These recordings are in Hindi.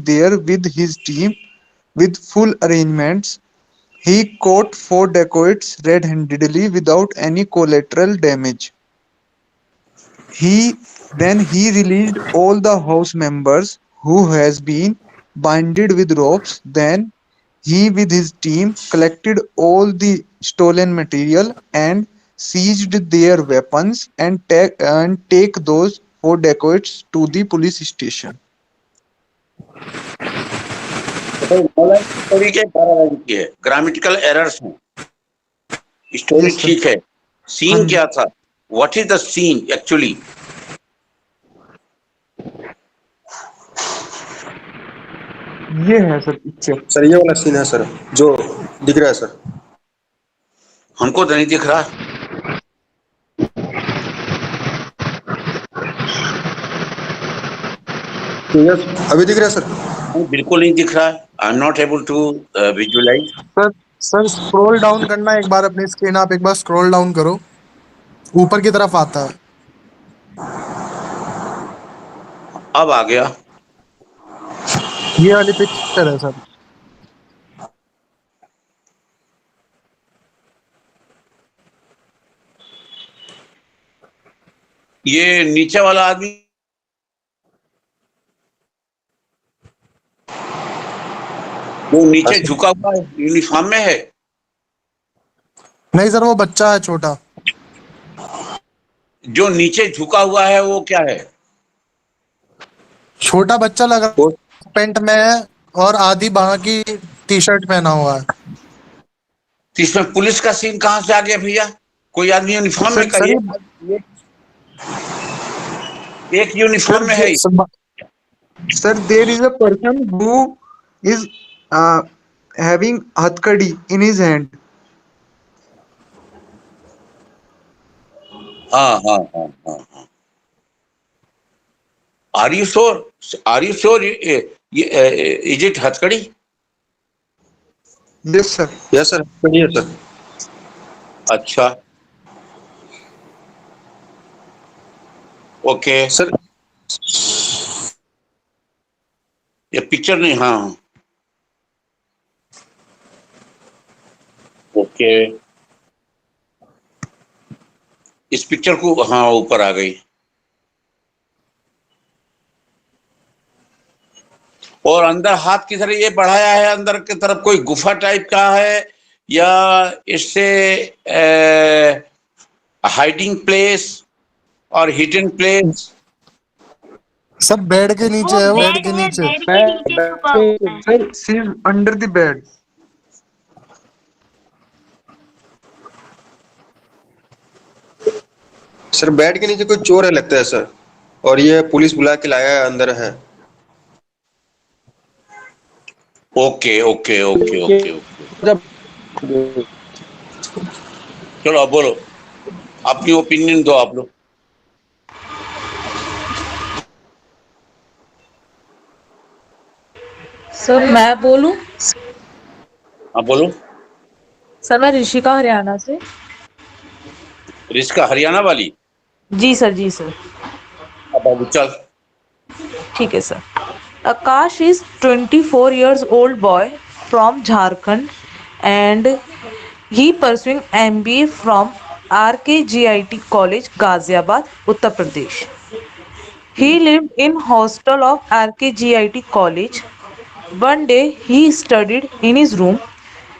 there with his team with full arrangements. He caught four dacoits red-handedly without any collateral damage. He released all the house members who has been binded with ropes. Then he with his team collected all the stolen material and seized their weapons and take those four dacoits to the police station. Story के 12 लाइन की है, ग्रामेटिकल एरर्स हैं, स्टोरी Yes, sir. ठीक है, हाँ सीन जी. क्या था, what is the scene actually? ये है सर पिक्चर. सर ये वाला सीन है सर, जो दिख रहा है सर. हमको तो नहीं दिख रहा. अभी दिख रहा है सर? बिल्कुल नहीं दिख रहा है. I am not able to visualise. Sir scroll down करना एक बार, अपनी स्क्रीन आप एक बार स्क्रॉल डाउन करो, ऊपर की तरफ आता है. अब आ गया. ये वाली पिक्चर है सर. ये नीचे वाला आदमी वो नीचे झुका हुआ है, यूनिफॉर्म में है. नहीं सर, वो बच्चा है छोटा. जो नीचे झुका हुआ है वो क्या है? छोटा बच्चा लग रहा है, पेंट में है और आधी बाह की टी शर्ट पहना हुआ है. तो इसमें पुलिस का सीन कहां से आ गया भैया? कोई आदमी यूनिफॉर्म में सर, कहिए, एक यूनिफॉर्म में है. Sir, there is a person who is having hatkadi in his hand. हाँ हाँ हाँ हाँ हाँ. Are you sure? Are you sure? Is it हथकड़ी? Yes, sir. यस सर, बढ़िया सर. अच्छा, ओके सर ये पिक्चर नहीं. हाँ ओके, इस पिक्चर को हाँ ऊपर आ गई. और अंदर हाथ की तरह ये बढ़ाया है, अंदर की तरफ कोई गुफा टाइप का है या इससे हाइडिंग प्लेस और हिडन प्लेस? सब बेड के नीचे है, वो बेड के नीचे. Sir, she is under the bed. Sir bed के नीचे कोई चोर है लगता है सर, और ये पुलिस बुला के लाया है, अंदर है. Okay okay okay okay okay. चलो अब बोलो, अपनी ओपिनियन दो आप लोग. सर मैं बोलूं? हाँ बोलो. सर मैं ऋषिका हरियाणा से. रिस्का हरियाणा वाली? जी सर, जी सर. अब अभी चल. ठीक है sir. Akash is 24 years old boy from Jharkhand and he pursuing MBA from RKGIT College, Ghaziabad, Uttar Pradesh. He lived in hostel of RKGIT College. One day he studied in his room.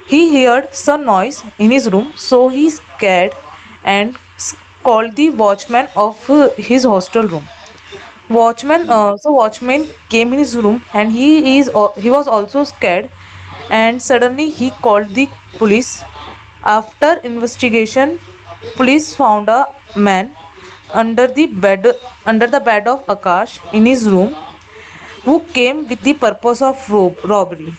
He heard some noise in his room, so he scared and called the watchman of his hostel room. Watchman came in his room and he was also scared, and suddenly he called the police. After investigation, police found a man under the bed of Akash in his room, who came with the purpose of robbery.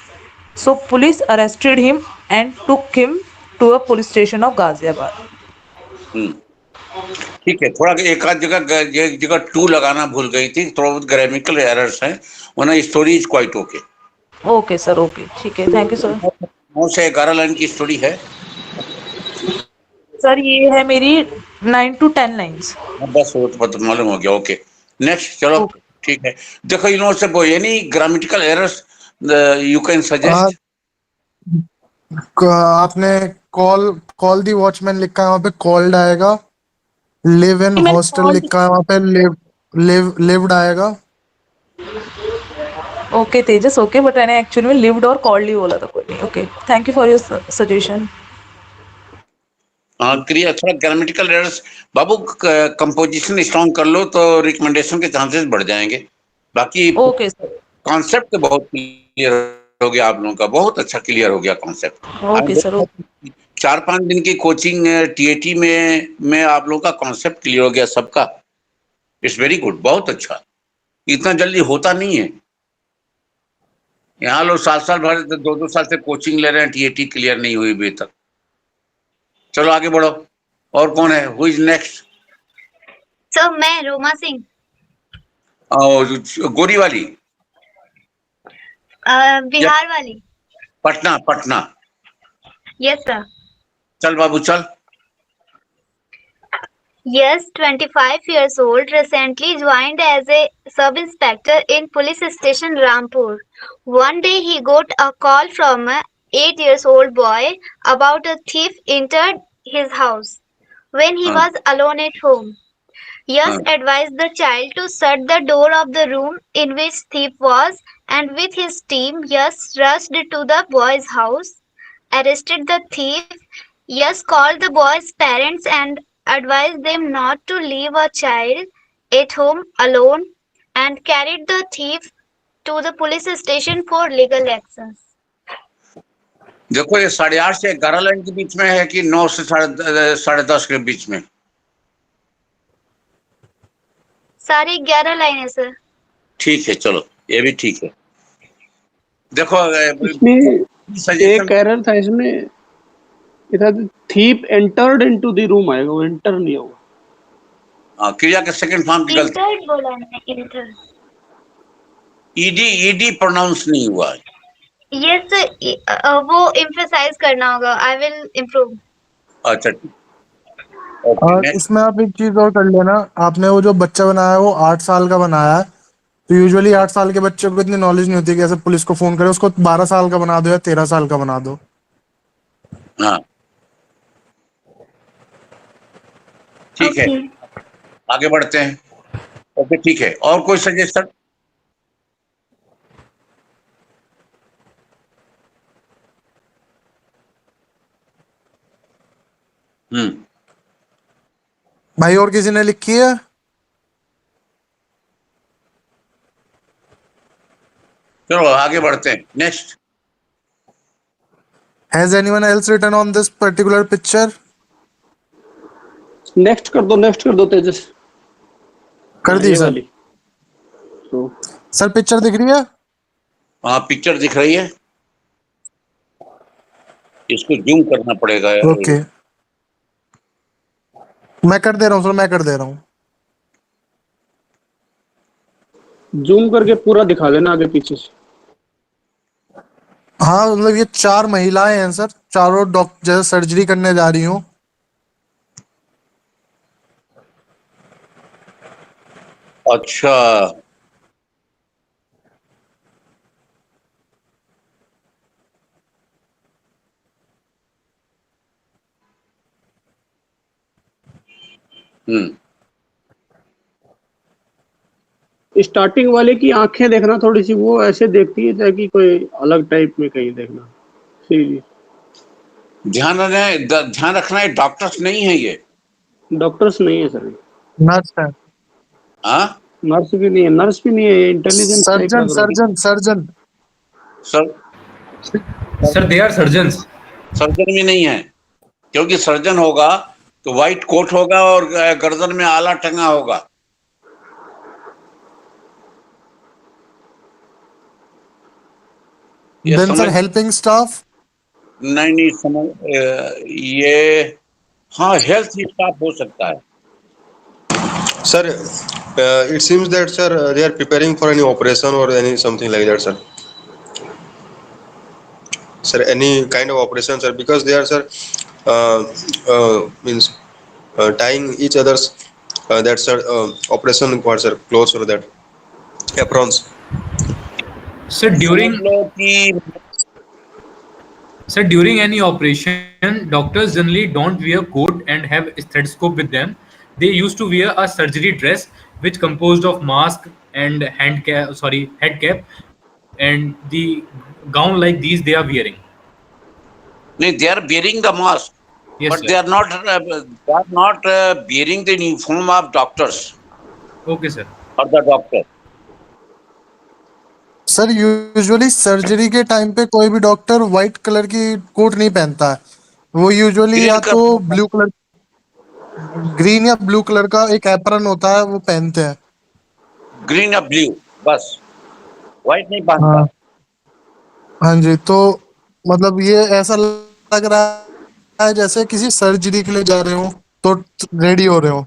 So police arrested him and took him to a police station of Ghaziabad. ठीक है. थोड़ा एक आध जगह टू लगाना भूल गई थी, थोड़ा बहुत ग्रामेटिकल एरर्स हैं, वरना story is quite okay. Okay sir, okay, ठीक है, थैंक यू सर. 9 से 11 लाइन की स्टोरी है सर. ये है मेरी 9 to 10 लाइन्स. बस वो तो मालूम हो गया. ओके नेक्स्ट चलो. ठीक है, देखो इन लोगों से वो any grammatical errors you can हाँ, सजेस्ट? आपने कॉल कॉल दी वॉचमैन लिखा है, वहां पे कॉल्ड आएगा। लिव इन मैंने हॉस्टल called- लिखा है, वहां पे लिव्ड आएगा। ओके तेजस, ओके, बट मैंने एक्चुअली में लिव्ड और कॉल्ड ही बोला था, कोई नहीं। Okay, thank you for your suggestion. हाँ, क्रिया थोड़ा ग्रामेटिकल एरर्स बाबू, कंपोजिशन स्ट्रॉन्ग कर लो तो रिकमेंडेशन के चांसेस बढ़ जाएंगे। बाकी ओके सर, कॉन्सेप्ट तो बहुत क्लियर हो गया आप लोगों का, बहुत अच्छा क्लियर हो गया कॉन्सेप्ट। Okay sir, okay. 4-5 दिन की कोचिंग टीएटी में आप लोगों का कॉन्सेप्ट क्लियर हो गया सबका। इट्स वेरी गुड, बहुत अच्छा। इतना जल्दी होता नहीं है, यहाँ लोग साल भर 2-2 साल से कोचिंग ले रहे हैं, टीएटी क्लियर नहीं हुई अभी तक। चलो आगे बढ़ो, और कौन है, हु इज नेक्स्ट? सर मैं रोमा सिंह। गोरी वाली, बिहार वाली। पटना पटना। Yes sir. चल बाबू चल। Yes, 25 years old, recently joined as a sub-inspector in police station Rampur. One day he got a call from a 8 years old boy about a thief entered his house when he हाँ, was alone at home. Yes हाँ, advised the child to shut the door of the room in which thief was, and with his team, Yes rushed to the boy's house, arrested the thief. Yes called the boy's parents and advised them not to leave a child at home alone, and carried the thief to the police station for legal actions. देखो ये 8:30 से 11 लाइन के बीच में है कि 9 से 10:30 के बीच में? 11:30 लाइन है सर। ठीक है, चलो ये भी ठीक है। देखो इसमें एक सजेशन, एरर था इसमें, thief entered into the room आएगा, वो एंटर नहीं होगा। क्रिया के सेकंड फॉर्म की गलती, इंटर्ड बोला है, इंटर्ड। ईडी प्रोनाउंस नहीं हुआ है। यस वो एम्फसाइज करना होगा। I will improve. अच्छा, और इसमें आप एक चीज और कर लेना, आपने वो जो बच्चा बनाया है वो 8 साल का बनाया है, तो यूजुअली 8 साल के बच्चे को इतनी नॉलेज नहीं होती कि ऐसे पुलिस को फोन करे। उसको 12 साल का बना दो या 13 साल का बना दो। हाँ ठीक है, आगे बढ़ते हैं। ओके ठीक है, और कोई सजेशन? भाई और किसी ने लिखी है? चलो आगे बढ़ते हैं, next. Has anyone else written on this particular picture? Next कर दो तेजस। कर दी ये सर। वाली। तो सर पिक्चर दिख रही है? हाँ पिक्चर दिख रही है, इसको जूम करना पड़ेगा यार। ओके, मैं कर दे रहा हूँ सर, मैं कर दे रहा हूँ। जूम करके पूरा दिखा देना आगे पीछे से। हाँ मतलब ये 4 महिलाएं हैं सर, चारों डॉक्टर जैसे सर्जरी करने जा रही हूँ। अच्छा, स्टार्टिंग वाले की आंखें देखना थोड़ी सी, वो ऐसे देखती है जैसे कि कोई अलग टाइप में कहीं देखना। सीरियस ध्यान रखना है, डॉक्टर्स नहीं है ये। डॉक्टर्स नहीं है सर, नर्स है। हाँ नर्स भी नहीं है, नर्स भी नहीं है, इंटेलिजेंस टाइप सर्जन लग रहा है। Surgeon surgeon sir, sir they are surgeons. Surgeon भी नहीं है, क्योंकि सर्जन होगा तो व्हाइट कोट होगा और गर्दन में आला टंगा होगा। ये देन सर समझ हेल्पिंग स्टाफ। नहीं समझ ये, हाँ हेल्थ स्टाफ हो सकता है। Sir, it seems that sir they are preparing for any operation or any something like that, sir. Sir, any kind of operation, sir, because they are sir means tying each other's that sir operation requires sir clothes or that. Aprons. Sir, समझ during लो कि Sir, during any operation, doctors generally don't wear coat and have stethoscope with them. They used to wear a surgery dress which composed of mask and head cap, and the gown like these they are wearing. नहीं, they are wearing the mask, Yes, but sir. they are not wearing the uniform of doctors Okay, sir. or the doctor. Sir usually surgery के टाइम पे कोई भी डॉक्टर व्हाइट कलर की कोट नहीं पहनता है, वो यूजुअली ग्रीन या का तो ब्लू कलर, ग्रीन या ब्लू कलर का एक एप्रन होता है वो पहनते हैं। ग्रीन या ब्लू, बस व्हाइट नहीं पहनता। हाँ हाँ जी, तो मतलब ये ऐसा लग रहा है जैसे किसी सर्जरी के लिए जा रहे हो तो रेडी हो रहे हो।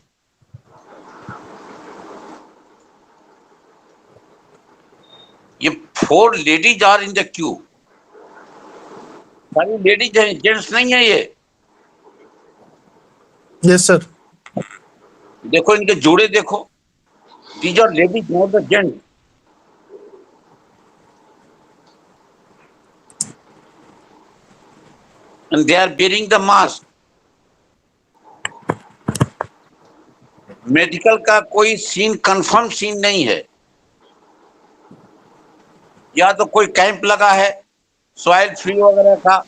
ये 4 ladies are in the queue, सारी लेडीज हैं, जेंट्स नहीं है ये। Yes sir. देखो इनके जोड़े देखो, these are ladies not the gents. And they are wearing the mask. Medical का कोई सीन कंफर्म सीन नहीं है, या तो कोई कैंप लगा है सॉइल फ्री वगैरह का।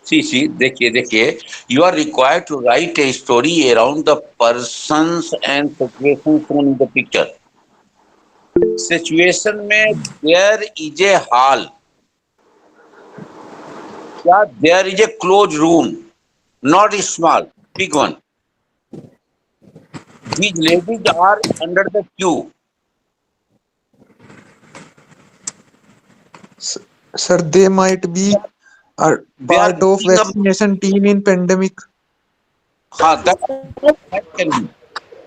सी देखिए you are required to write a story around the persons and situations in the picture. Situation में देयर इज ए हॉल, या there is a close room, not a small, big one. These ladies are under the queue. Sir, they might be a They are part of doing a- vaccination team in pandemic. हाँ, that can be.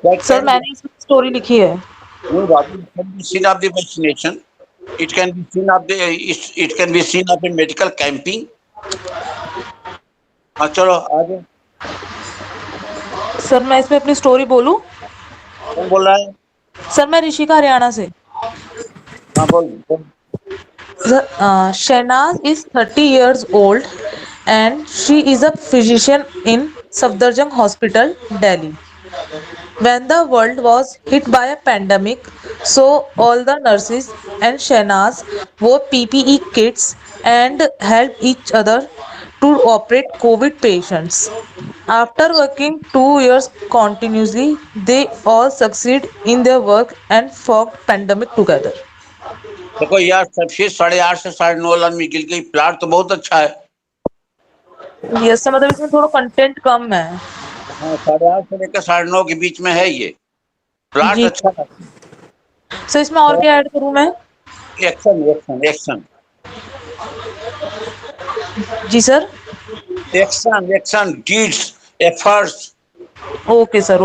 That sir can मैंने इसमें स्टोरी लिखी है। be. It can be seen of the vaccination. It can be seen of the. It can be seen of the medical camping. हाँ चलो आगे। सर मैं इसमें अपनी स्टोरी बोलूं? कौन बोल रहा है? सर मैं ऋषिका हरियाणा से। हाँ बोल। Shahnaz is 30 years old and she is a physician in Safdarjung Hospital, Delhi. When the world was hit by a pandemic, so all the nurses and Shahnaz wore PPE kits and helped each other to operate COVID patients. After working 2 years continuously, they all succeed in their work and fought pandemic together. देखो यार, सबसे 8:30 से 9:30 आदमी गिल गई। प्लाट तो बहुत अच्छा है। यस सर, मतलब इसमें थोड़ा कंटेंट कम है। हाँ, 8:30 से लेकर 9:30 के बीच में है ये प्लाट। जी। अच्छा है। सर इसमें और क्या ऐड करूं मैं? एक्शन जी sir. Action deeds efforts. Okay sir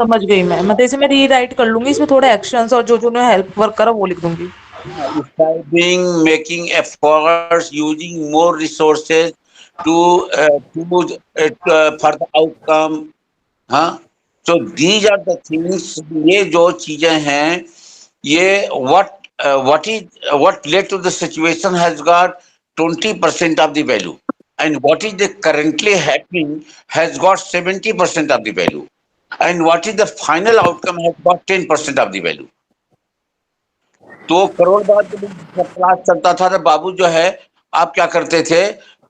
समझ गई मैं। मतलब इसे मैं रीराइट कर लूंगी, इसमें थोड़े एक्शंस और जो जो उन्होंने हेल्प वर्क करा वो लिख दूंगी। Striving, making efforts, using more resources to for the outcome. हाँ, so these are the things. ये जो चीजें हैं, ये what led to the situation has got 20% of the value, and what is the currently happening has got 70% of the value, and what is the final outcome has got 10% of the value. 2 crore बाद जब क्लास चलता था तो बाबू जो है, आप क्या करते थे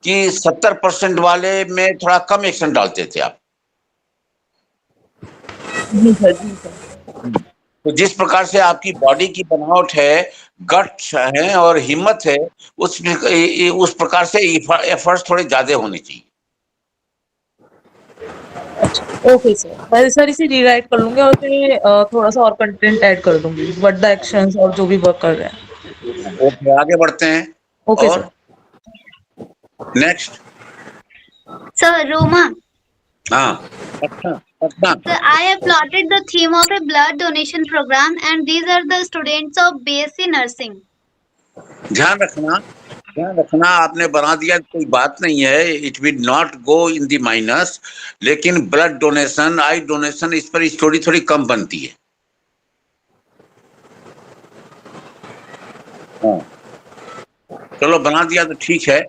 कि 70% वाले में थोड़ा कम एक्शन डालते थे आप। जी सर। तो जिस प्रकार से आपकी बॉडी की बनावट है, गट्स है और हिम्मत है, उस प्रकार से एफर्ट्स थोड़े ज्यादा होने चाहिए। ओके सर, मैं सर इसे रीराइट कर लूंगी और उसमें थोड़ा सा और कंटेंट ऐड कर दूंगी, व्हाट द एक्शंस और जो भी वर्क कर रहे हैं। ओके, आगे बढ़ते हैं। ओके और सर। नेक्स्ट। So, Roma, हाँ, अच्छा। so I have plotted the theme of a blood donation program, and these are the students of BSc Nursing. ध्यान रखना, आपने बना दिया, कोई बात नहीं है। It will not go in the minus, लेकिन ब्लड डोनेशन, आई डोनेशन, इस पर स्टोरी थोड़ी कम बनती है। हाँ, चलो बना दिया तो ठीक है,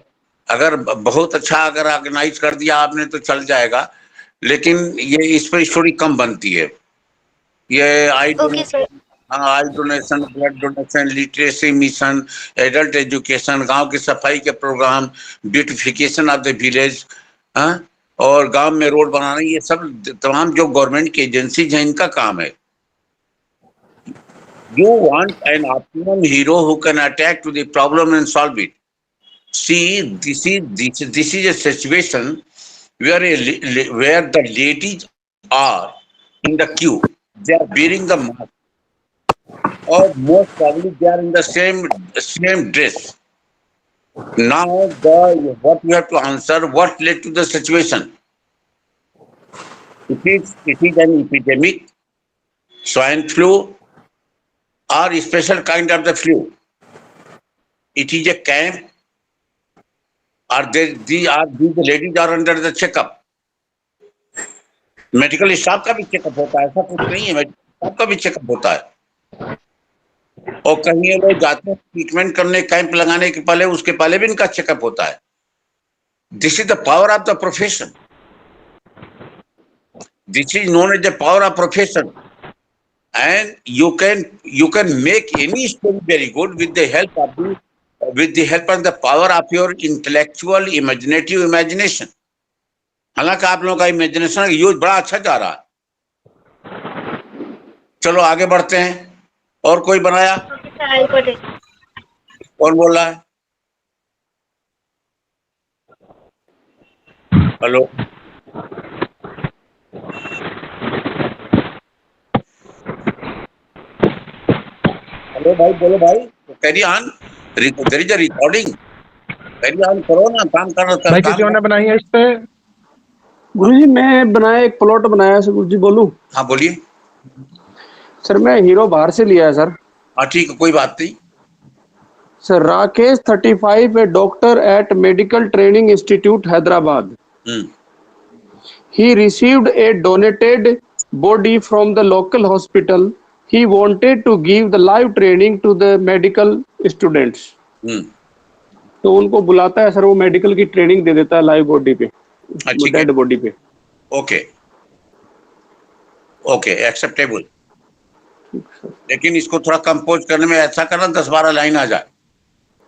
अगर बहुत अच्छा अगर ऑर्गेनाइज कर दिया आपने तो चल जाएगा, लेकिन ये इस पर स्टोरी कम बनती है। ये eye Okay, sir. Eye donation, blood donation, literacy mission, adult education, गांव की सफाई के programme, beautification of the village, और गांव में रोड बनाना, ये सब तमाम जो गवर्नमेंट की एजेंसीज हैं इनका काम है। You want an optimum hero who can attack to the problem and solve it. See, this is a situation where where the ladies are in the queue. They are wearing the mask, or most probably they are in the same dress. Now, what you have to answer, what led to the situation? It is an epidemic, swine flu, or a special kind of the flu. It is a camp, or these ladies are under the checkup. Medical staff का भी चेकअप होता है, ऐसा कुछ नहीं है, मेडिकल स्टाफ का भी चेकअप होता है। और कहीं ये लोग जाते हैं ट्रीटमेंट करने, कैंप लगाने के पहले, उसके पहले भी इनका चेकअप होता है। This is the power of the profession, this is known as the power of profession, and you can make any story very good with the help of the power of your intellectual imaginative imagination. हालांकि आप लोगों का इमेजिनेशन यूज बड़ा अच्छा जा रहा है। चलो आगे बढ़ते हैं। और कोई बनाया? Okay, sir, I'll put it. कौन बोल रहा है? हेलो, हेलो भाई, बोलो भाई, carry on, there is a recording, carry on करो ना, काम कर भाई किसी और ने बनाई है इस पे? गुरुजी मैं बनाया, एक प्लॉट बनाया सर। गुरुजी बोलूं? हाँ बोलिए। सर मैं हीरो बाहर से लिया है सर। हाँ ठीक है, कोई बात नहीं। Sir Rakesh 35, A doctor at medical training institute Hyderabad. He received a donated body from the local hospital. He wanted to give the live training to the medical students. तो उनको बुलाता है सर, वो मेडिकल की ट्रेनिंग दे देता है लाइव बॉडी पे, डेड बॉडी पे। Okay okay, acceptable. लेकिन इसको थोड़ा कंपोज करने में ऐसा करना 10-12 लाइन आ जाए।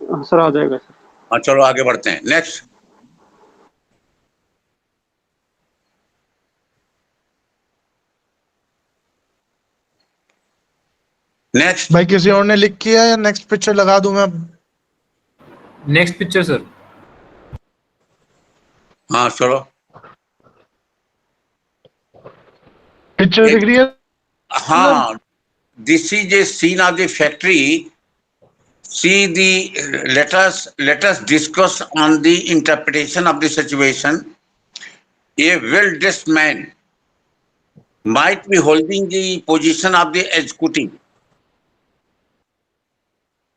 सर आ जाएगा सर। हाँ चलो आगे बढ़ते हैं। नेक्स्ट। नेक्स्ट भाई किसी और ने लिख किया या नेक्स्ट पिक्चर लगा दूं मैं? Next picture sir. हाँ चलो, पिक्चर दिख रही है? हाँ, this is a scene of the factory. See let us discuss on the interpretation of the situation. A well-dressed man might be holding the position of the executive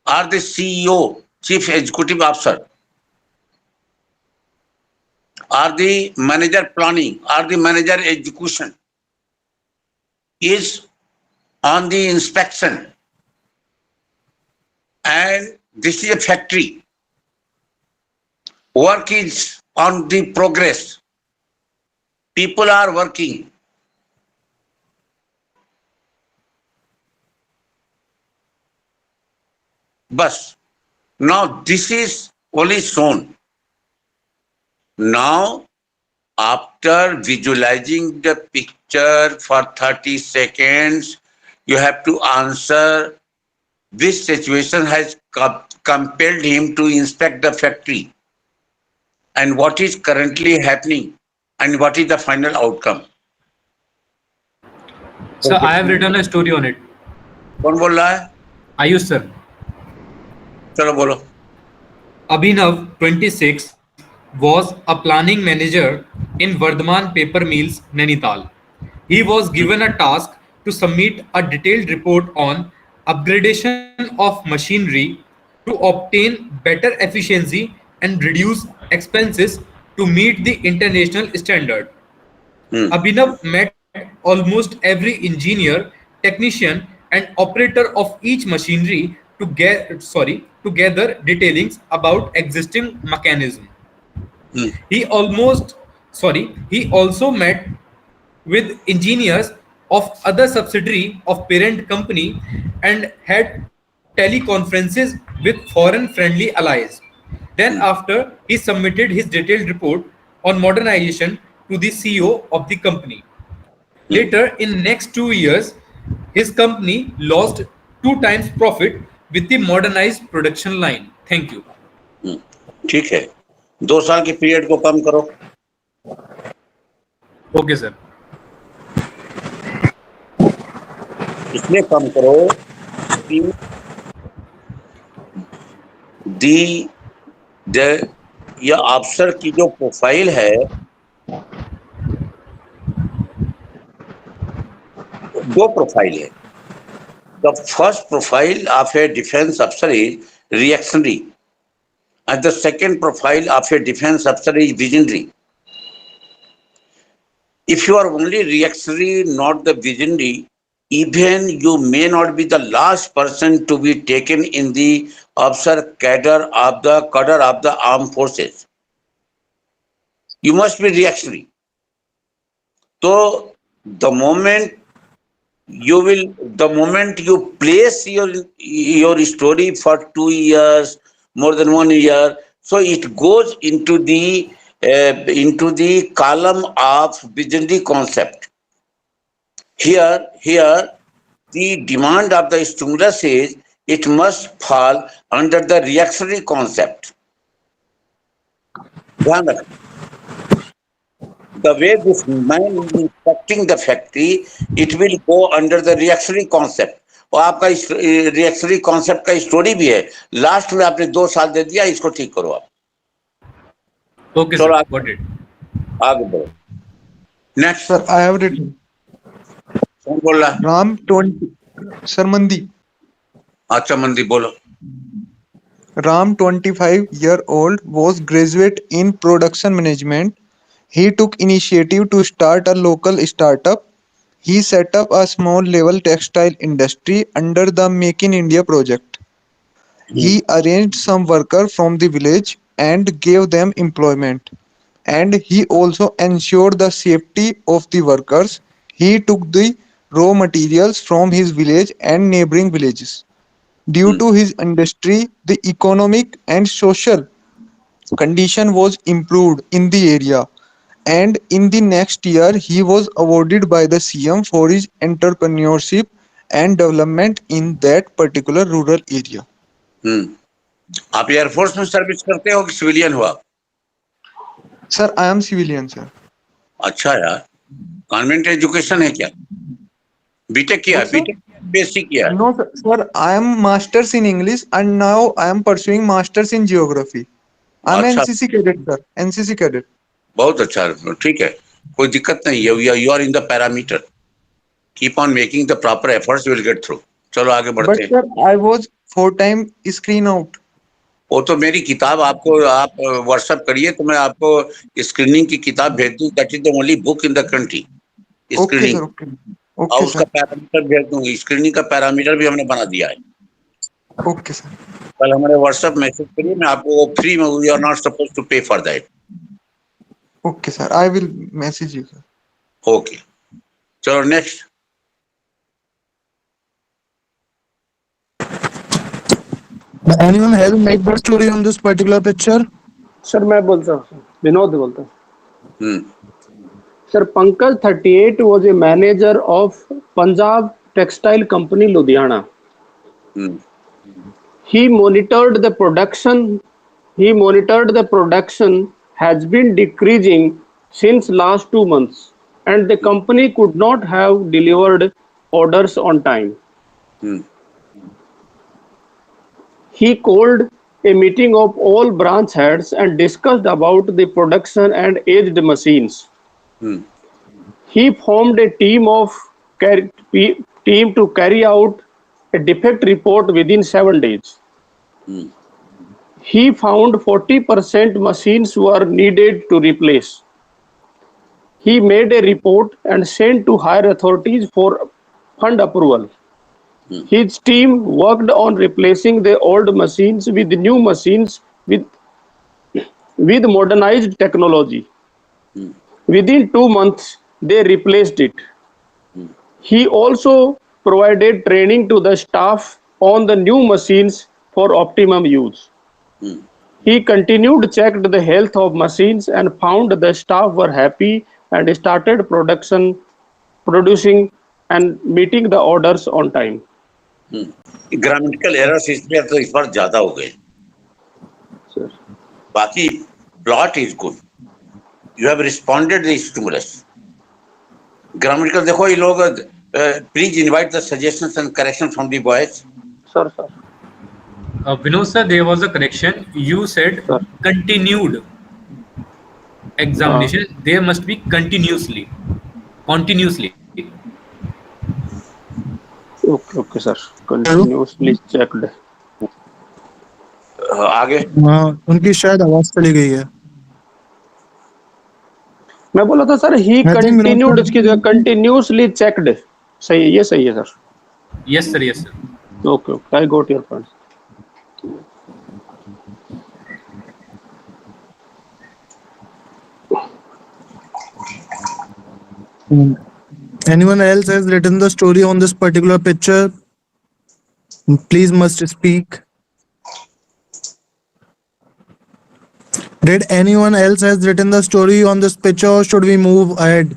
or the CEO, chief executive officer, or the manager planning, or the manager execution, is on the inspection. And this is a factory. Work is on the progress. People are working. Bus. Now this is only shown. Now, after visualizing the picture for 30 seconds, you have to answer. This situation has compelled him to inspect the factory, and what is currently happening, and what is the final outcome. Sir, I have written a story on it. कौन बोल रहा है? आयुष सर। चलो बोलो। Abhinav, 26, was a planning manager in Vardhaman Paper Mills, Nainital. He was given a task to submit a detailed report on upgradation of machinery to obtain better efficiency and reduce expenses to meet the international standard. Abhinav met almost every engineer, technician, and operator of each machinery to gather detailings about existing mechanism. Hmm. He also met with engineers of other subsidiary of parent company and had teleconferences with foreign friendly allies. Then after he submitted his detailed report on modernization to the CEO of the company. Later in next 2 years, his company lost 2 times profit with the modernized production line. Thank you. ठीक है, 2 साल के पीरियड को कम करो. Okay, sir. इसलिए कम करो कि दी द या अफसर की जो प्रोफाइल है, दो प्रोफाइल है. The first profile of a defence अफसर is reactionary and the second profile of a defense officer is visionary. If you are only reactionary, not the visionary, even you may not be the last person to be taken in the officer cadre of the armed forces. You must be reactionary. So the moment you place your story for 2 years, more than 1 year, so it goes into the column of visionary concept. Here the demand of the stimulus is it must fall under the reactionary concept. The way this man is inspecting the factory, it will go under the reactionary concept. और आपका रिएक्शनरी कॉन्सेप्ट का स्टोरी भी है. लास्ट में आपने 2 साल दे दिया, इसको ठीक करो आप. Okay, sir. Got it. आगे बढ़ो. Next. Sir, I have written. कौन बोल रहा है? Ram 20. Sir Mandi. अच्छा मंदी बोलो. Ram, 25-year-old, was graduate in production management. He took initiative to start a local startup. He set up a small level textile industry under the Make in India project. He arranged some workers from the village and gave them employment. And he also ensured the safety of the workers. He took the raw materials from his village and neighboring villages. Due to his industry, the economic and social condition was improved in the area. And in the next year, he was awarded by the CM for his entrepreneurship and development in that particular rural area. आप एयरफोर्स में सर्विस करते हो कि सिविलियन हुआ? Sir, I am civilian, sir. अच्छा यार, कॉन्वेंट एजुकेशन है क्या? बीटेक किया? What, sir? बीटेक बेसिक किया? No, sir, I am masters in English and now I am pursuing masters in geography. I am अच्छा. NCC cadet, sir. NCC cadet. बहुत अच्छा, ठीक है, कोई दिक्कत नहीं है. You are in the parameter. Keep on making the proper efforts, will get through. चलो आगे But बढ़ते हैं. sir, I was 4 times screen out. वो तो मेरी किताब आपको आप व्हाट्सएप करिए तो मैं आपको स्क्रीनिंग की किताब भेज दूं. That is the only book in the country. Okay, screening. sir. Okay. और Okay, उसका sir. पैरामीटर भेज दूंगी. स्क्रीनिंग का पैरामीटर भी हमने बना दिया है. Okay, sir. कल हमारे व्हाट्सएप मैसेज करिए, मैं आपको फ्री में. We are not suppose to pay for that. Okay, sir. I will message you, sir. Okay, चलो next. Anyone has a background story on this particular picture? Sir मैं बोलता हूँ, विनोद बोलता हूँ. Sir, Pankaj 38 was a manager of Punjab Textile Company, Ludhiana. He monitored the production. Has been decreasing since last 2 months, and the company could not have delivered orders on time. He called a meeting of all branch heads and discussed about the production and aged machines. He formed a team to carry out a defect report within 7 days. He found 40% machines were needed to replace. He made a report and sent to higher authorities for fund approval. His team worked on replacing the old machines with new machines with modernized technology. Within 2 months, they replaced it. He also provided training to the staff on the new machines for optimum use. He continued checked the health of machines and found the staff were happy and started producing and meeting the orders on time. Grammatical errors इसमें तो इस बार ज्यादा हो गए. Sir. बाकी plot is good. You have responded the stimulus. Grammatical देखो ये लोग please invite the suggestions and correction from the boys. Sir, sir. Vinod sir, there was a correction. You said Sir. continued examination. There must be continuously. Continuously. Okay, sir. Continuously checked. आगे हाँ, उनकी शायद आवाज चली गई है. मैं बोला था sir he I think continued Vinod इसकी जगह कंटिन्यूसली चेक्ड. सही है, ये सही है sir. Yes sir, yes sir. Okay, I got your point. Anyone else has written the story on this particular picture? Please must speak. Did anyone else has written the story on this picture, or should we move ahead?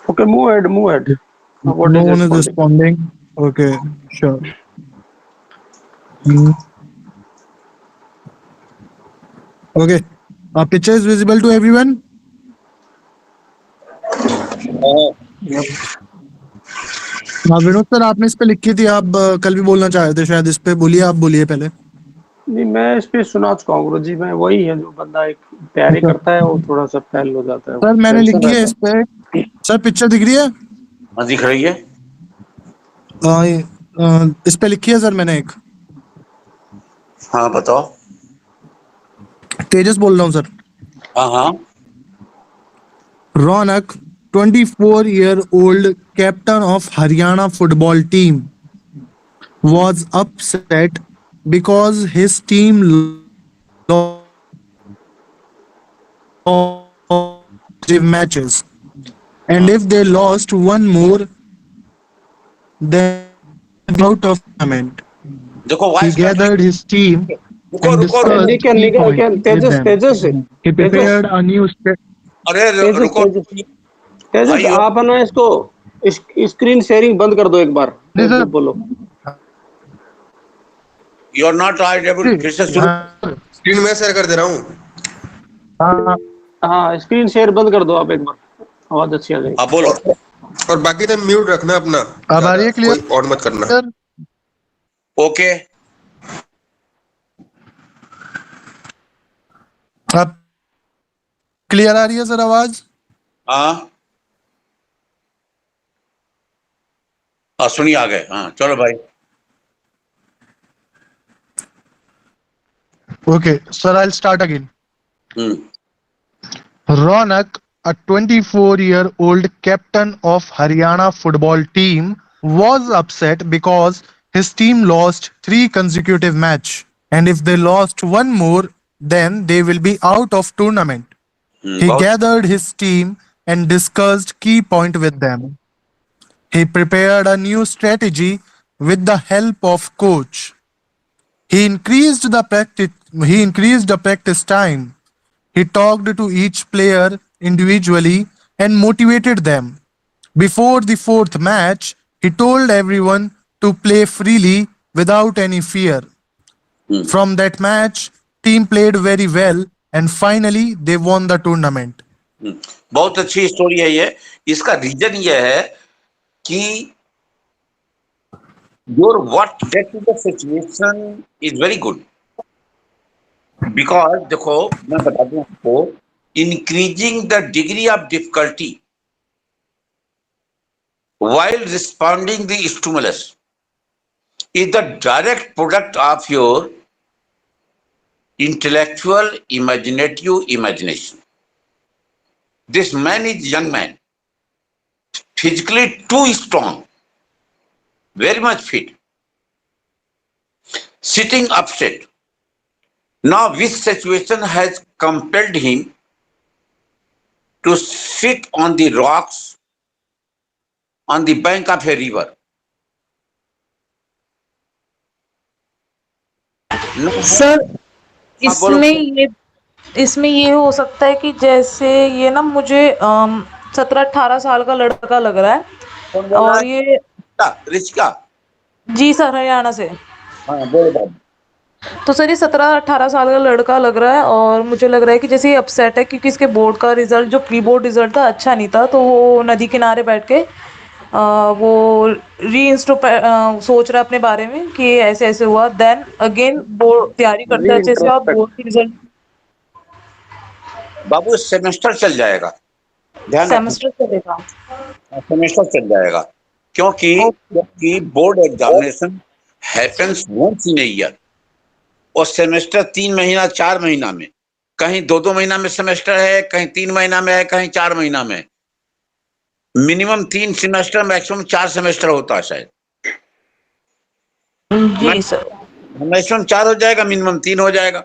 Okay, move ahead. What No is one is responding? responding. Okay, sure. Hmm. Okay, our picture is visible to everyone. हाँ विनोद सर, आपने इस पे लिखी थी, आप कल भी बोलना चाह रहे थे शायद इस पे. बोलिए, आप बोलिए पहले. नहीं, मैं इस पे सुना चुका हूँ गुरु जी. मैं वही है जो बंदा एक तैयारी करता है वो थोड़ा सा फैल हो जाता है. सर मैंने टेंशन लिखी है रहता इस पे. सर पिक्चर दिख रही है? हाँ दिख रही है. इस पे लिखी है सर मैंने एक. हाँ बताओ. तेजस बोल रहा हूँ सर. हाँ हाँ. Ronak, 24-year-old captain of Haryana football team, was upset because his team lost matches, and if they lost one more, then out of tournament. देखो He voice gathered his team रुको and रुको discussed Nikan, key Nikan, points Nikan, with Tejas, them. Tejas. He prepared a new अरे रुको. तेजस भाई, आप है ना इसको स्क्रीन शेयरिंग बंद कर दो एक बार. जी, सर. बोलो. You are not audible. फिर से शुरू. स्क्रीन में शेयर कर दे रहा हूँ. हाँ, स्क्रीन शेयर बंद कर दो आप एक बार. आवाज अच्छी आ जाएगी. हाँ बोलो. और बाकी टाइम म्यूट रखना अपना. अब आ रही है clear? कोई ऑन मत करना. Sir okay. अब क्लियर आ रही है सर आवाज? हाँ सुनिए आ गए. हाँ चलो भाई. Okay, sir, I'll start again. Hmm. Ronak, a 24-year-old captain of Haryana football team, was upset because his team lost 3 consecutive matches, and if they lost one more, then they will be out of tournament. He बहुत- gathered his team and discussed key point with them. He prepared a new strategy with the help of coach. He increased the practice time. He talked to each player individually and motivated them. Before the 4th match, he told everyone to play freely without any fear. From that match, team played very well and finally they won the tournament. बहुत अच्छी स्टोरी है ये. इसका रीजन ये है कि your what get to the situation is very good because देखो मैं बता दूं आपको, increasing the degree of difficulty while responding the stimulus is the direct product of your intellectual imaginative imagination. This man is young man, physically too strong, very much fit, sitting upset. Now, which situation has compelled him to sit on the rocks on the bank of a river? Sir हाँ, बोलो। इसमें ये हो सकता है कि जैसे ये ना मुझे 17-18 साल का लड़का लग रहा है कौन बोल रहा और है? ये रिचिका? जी सर हरियाणा से। हाँ, बोलो बाबू। तो सर ये 17-18 साल का लड़का लग रहा है और मुझे लग रहा है कि जैसे ये अपसेट है क्योंकि इसके बोर्ड का रिजल्ट जो प्री बोर्ड रिजल्ट था अच्छा नहीं था, तो वो नदी किनारे बैठ के वो सोच रहा है अपने बारे में कि ऐसे ऐसे हुआ। देन अगेन बोर्ड तैयारी करता है अच्छे से और बोर्ड की रिजल्ट बाबू सेमेस्टर चल जाएगा, ध्यान रखना, सेमेस्टर चलेगा। सेमेस्टर चल जाएगा। क्योंकि board examination happens once in a year, और सेमेस्टर 3 महीना 4 महीना में, कहीं 2-2 महीना में सेमेस्टर है, कहीं 3 महीना में है, कहीं 4 महीना में। मिनिमम 3 सेमेस्टर, मैक्सिमम 4 सेमेस्टर होता है शायद। जी सर मैक्सिमम 4 हो जाएगा, मिनिमम 3 हो जाएगा।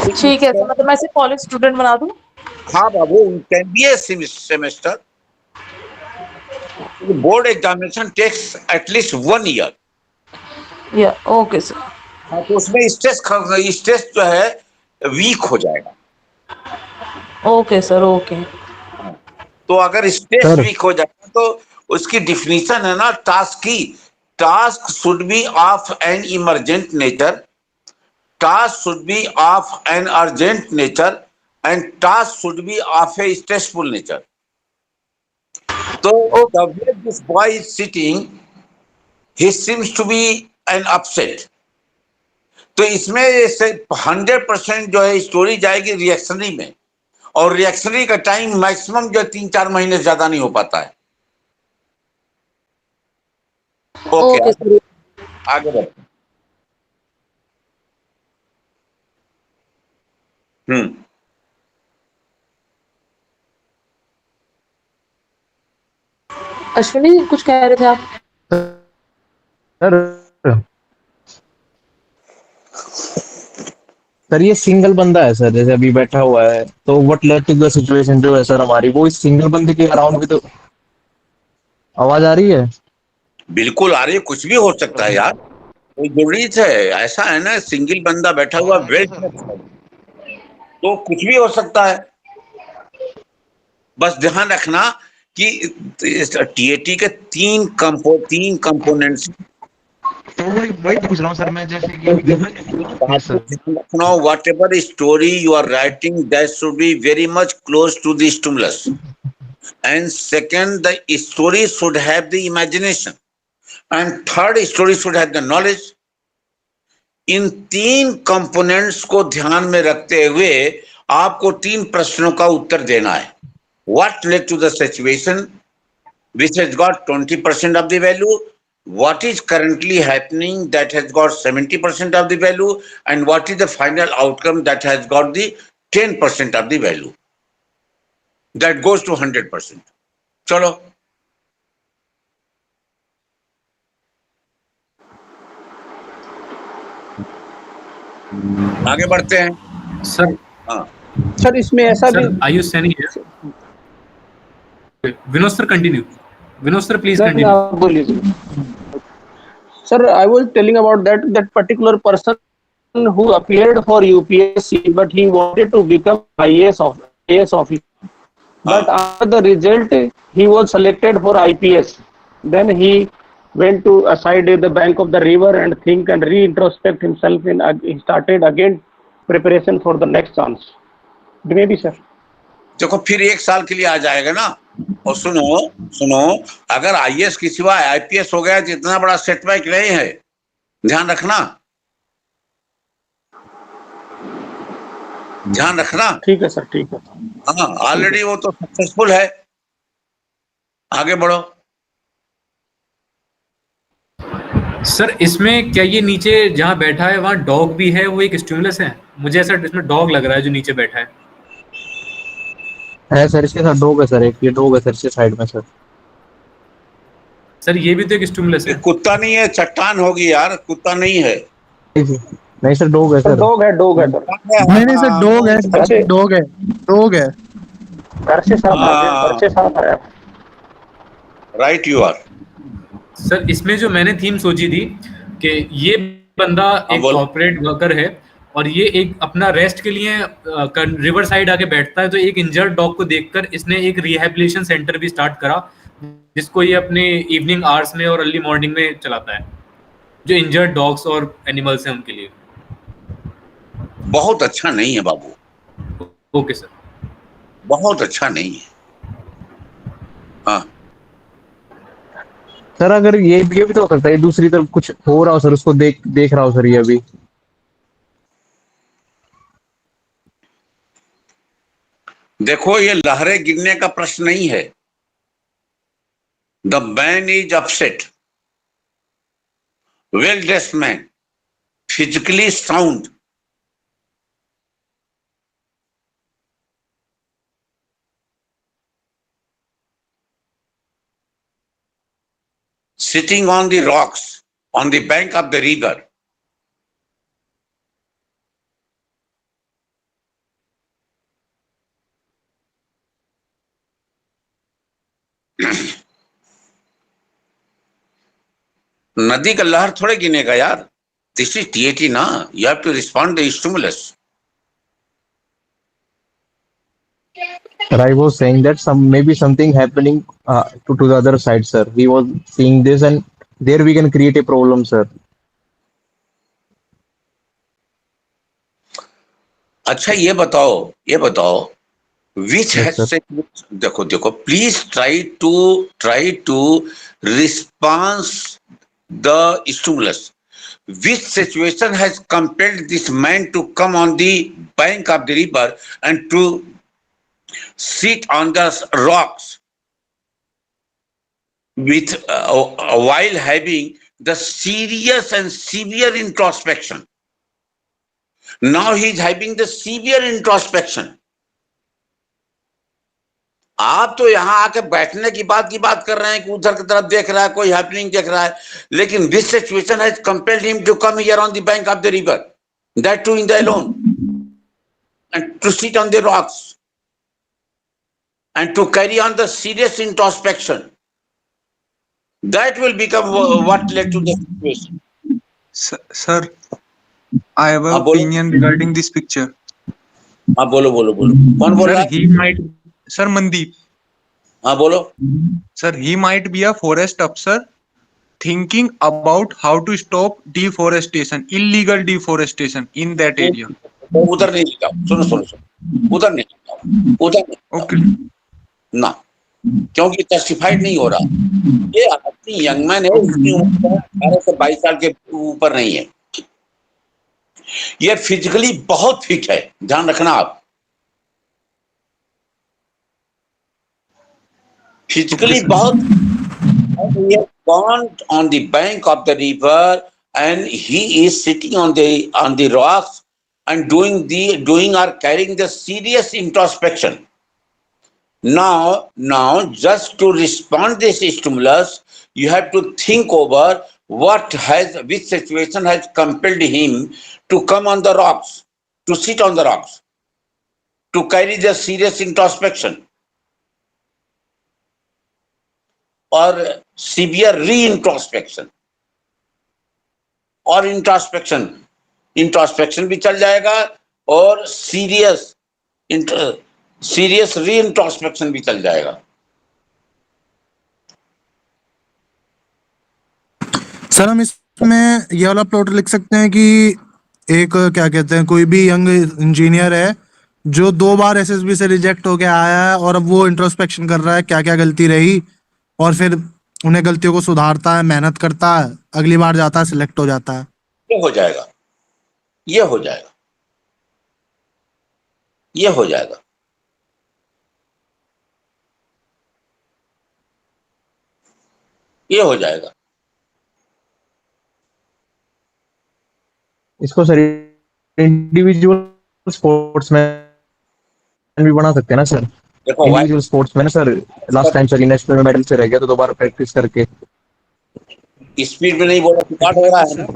ठीक है। तो मतलब मैं इसे कॉलेज स्टूडेंट बना दूं? हाँ बाबू, can be a semester. Board examination takes at least 1 year. या ओके सर। हाँ, तो उसमें स्ट्रेस जो है वीक हो जाएगा। Okay sir okay. तो अगर स्ट्रेस वीक हो जाएगा तो उसकी डिफिनीशन है ना टास्क की, task should be of an emergent nature, task should be of an urgent nature, and task should be of a stressful nature. तो the way this boy is sitting, he seems to be an upset. तो इसमें 100% जो है स्टोरी जाएगी रिएक्शनरी में, और रिएक्शनरी का टाइम मैक्सिमम जो 3-4 महीने से ज्यादा नहीं हो पाता है। ओके, आगे बढ़ते। अश्विनी कुछ कह रहे थे आप? सर ये सिंगल बंदा है सर, जैसे अभी बैठा हुआ है, तो what led to the situation जो है सर हमारी, वो इस सिंगल बंदे के अराउंड भी। तो आवाज आ रही है? बिल्कुल आ रही है, कुछ भी हो सकता है यार, कोई जरूरी है ऐसा है ना, सिंगल बंदा बैठा हुआ तो कुछ भी हो सकता है। बस ध्यान रखना कि टीएटी के 3 कंपोनेंट्स, तो वही पूछ रहा हूँ सर मैं, जैसे कि whatever story you are writing that should be very much close to the stimulus, and second the story should have the imagination, and third story should have the knowledge. इन 3 कंपोनेंट्स को ध्यान में रखते हुए आपको 3 प्रश्नों का उत्तर देना है। What led to the situation which has got 20% of the value? What is currently happening that has got 70% of the value? And what is the final outcome that has got the 10% of the value? That goes to 100%. चलो आगे बढ़ते हैं सर। हाँ सर इसमें ऐसा भी, आयुष सैनी है। Vinod sir continue. Vinod sir please sir continue. बोलिए sir. I was telling about that particular person who appeared for UPSC, but he wanted to become IAS officer. But after the result, he was selected for IPS. Then he went to aside the bank of the river and think and reintrospect himself in. He started again preparation for the next chance. Maybe sir. देखो फिर 1 साल के लिए आ जाएगा ना। और सुनो अगर आईएएस के सिवा आईपीएस हो गया तो इतना बड़ा सेटबैक नहीं है, ध्यान रखना, ध्यान रखना। ठीक है सर, ठीक है। हाँ ऑलरेडी वो तो सक्सेसफुल है। आगे बढ़ो सर। इसमें क्या ये नीचे जहाँ बैठा है वहाँ डॉग भी है, वो एक स्टिमुलस है? मुझे ऐसा इसमें डॉग लग रहा है जो नीचे बैठा है सर, इसके साथ डॉग है सर, एक ये डॉग है सर इसके साइड में सर। सर ये भी तो एक स्टिमुलस ये है। कुत्ता नहीं है, चट्टान होगी यार, कुत्ता नहीं है। नहीं सर, डॉग है सर सर। डॉग है सर। नहीं सर, डॉग है, अच्छे डॉग है, डॉग है। घर से साफ आया। Right you are. सर इसमें जो मैंने थीम सोची थी कि ये बंदा एक बोलो। कॉर्पोरेट वर्कर है और ये एक अपना रेस्ट के लिए रिवर साइड आके बैठता है, तो एक इंजर्ड डॉग को देखकर इसने एक रिहैबिलिटेशन सेंटर भी स्टार्ट करा, जिसको ये अपने इवनिंग आवर्स में और अर्ली मॉर्निंग में चलाता है, जो इंजर्ड डॉग्स और एनिमल्स हैं उनके लिए। बहुत अच्छा नहीं है बाबू, ओके सर। बहुत अच्छा नहीं है। हाँ सर अगर ये भी तो हो सकता है दूसरी तरफ कुछ हो रहा हो सर, उसको देख रहा हो सर ये अभी। देखो, ये लहरें गिरने का प्रश्न नहीं है। The man is upset, well dressed man, physically sound, sitting on the rocks on the bank of the river. नदी का लहर थोड़े गिनेगा यार। दिस इज टीएटी ना, you have to respond the stimulus. Sir, I was saying that maybe something happening to the other side, sir. He was seeing this, and there we can create a problem, sir. अच्छा ये बताओ which Yes, has sir. said, देखो please try to response the stimulus. Which situation has compelled this man to come on the bank of the river and to sit on the rocks with while having the serious and severe introspection? Now he is having the severe introspection. आप तो यहाँ आके बैठने की बात कर रहे हैं कि उधर की तरफ देख रहा है, कोई हैपनिंग देख रहा है, लेकिन this situation has compelled him to come here on the bank of the river, that too in the alone, and to sit on the rocks and to carry on the serious introspection. That will become what led to the situation. Sir, I have an बोलो। opinion regarding this picture. हाँ बोलो कौन बोल रहा Sir, है? he might, Sir Mandeep. हाँ बोलो। Sir, he might be a forest officer thinking about how to stop deforestation, illegal deforestation in that area. उधर नहीं लिखा, सुनो, उधर नहीं लिखा, उधर नहीं Okay. ना, क्योंकि जस्टिफाइड नहीं हो रहा। ये आदमी यंग मैन है, उसकी उम्र 18 से 22 साल के ऊपर नहीं है। ये फिजिकली बहुत फिट है, ध्यान रखना आप। फिजिकली बहुत, he has gone on the bank of the river and he is sitting on the rocks and doing or carrying the serious introspection. Now just to respond this stimulus, you have to think over which situation has compelled him to come on the rocks, to sit on the rocks, to carry the serious introspection or severe re-introspection और इंट्रोस्पेक्शन भी चल जाएगा और सीरियस री-इंट्रोस्पेक्शन भी चल जाएगा। सर हम इसमें ये वाला प्लॉट लिख सकते हैं कि एक क्या कहते हैं, कोई भी यंग इंजीनियर है जो 2 बार एसएसबी से रिजेक्ट होके आया है और अब वो इंट्रोस्पेक्शन कर रहा है क्या क्या गलती रही, और फिर उन्हें गलतियों को सुधारता है, मेहनत करता है, अगली बार जाता है, सिलेक्ट हो जाता है। ये हो जाएगा। ये हो जाएगा। इसको सर इंडिविजुअल स्पोर्ट्समैन भी बना सकते हैं ना सर। देखो individual sportsman sir, last time sir national में मेडल से रह गया तो दोबारा प्रैक्टिस करके स्पीड में नहीं बोला, रिकॉर्ड हो रहा है ना,